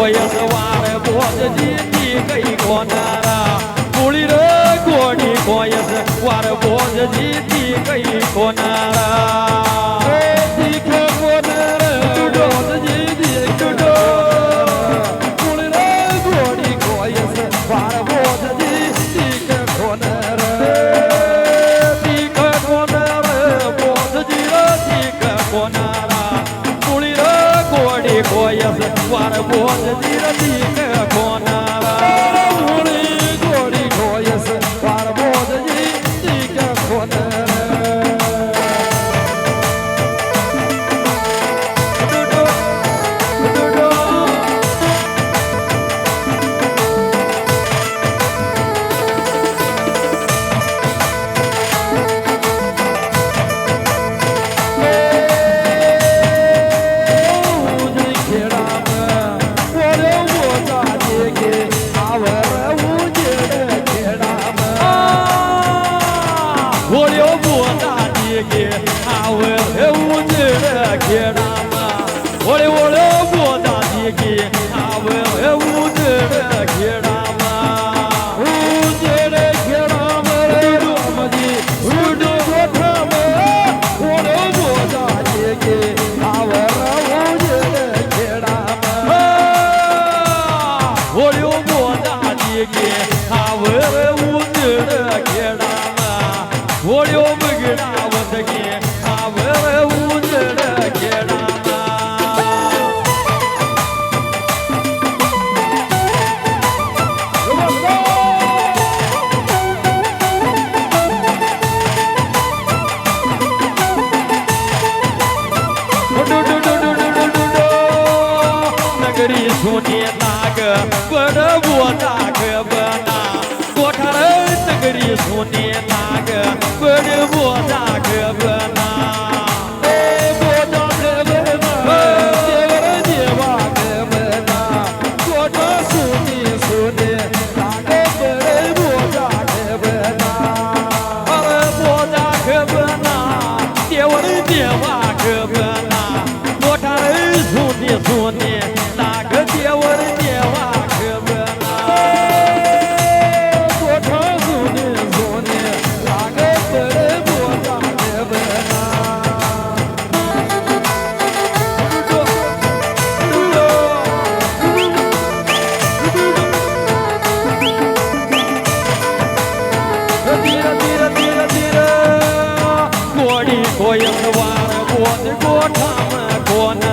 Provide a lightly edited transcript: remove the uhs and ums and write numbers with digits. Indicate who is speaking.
Speaker 1: કોઈ સવાર બોધજી તી કઈ કોનારા કુળી રે ગોડી કોઈ સવાર બોધજી તી કઈ કોનારા તીખે કોનારા બોધજી તી કડો કુળી રે ગોડી કોઈ સવાર બોધજી તીખે કોનારા તીખે કોનારા બોધજી રે તીખે કોનારા કુળી રે ગોડી કોઈ સવાર બોધજી રે તીખે કોનારા કુળી ગોડી કોઈ સવાર બોધજી તીખે કોનારા सोने नाग बडवो नाग बना कोठार नगरी सोने नाग बडवो नाग बना કોઈ સવાર બોધ કોઠામાં કોના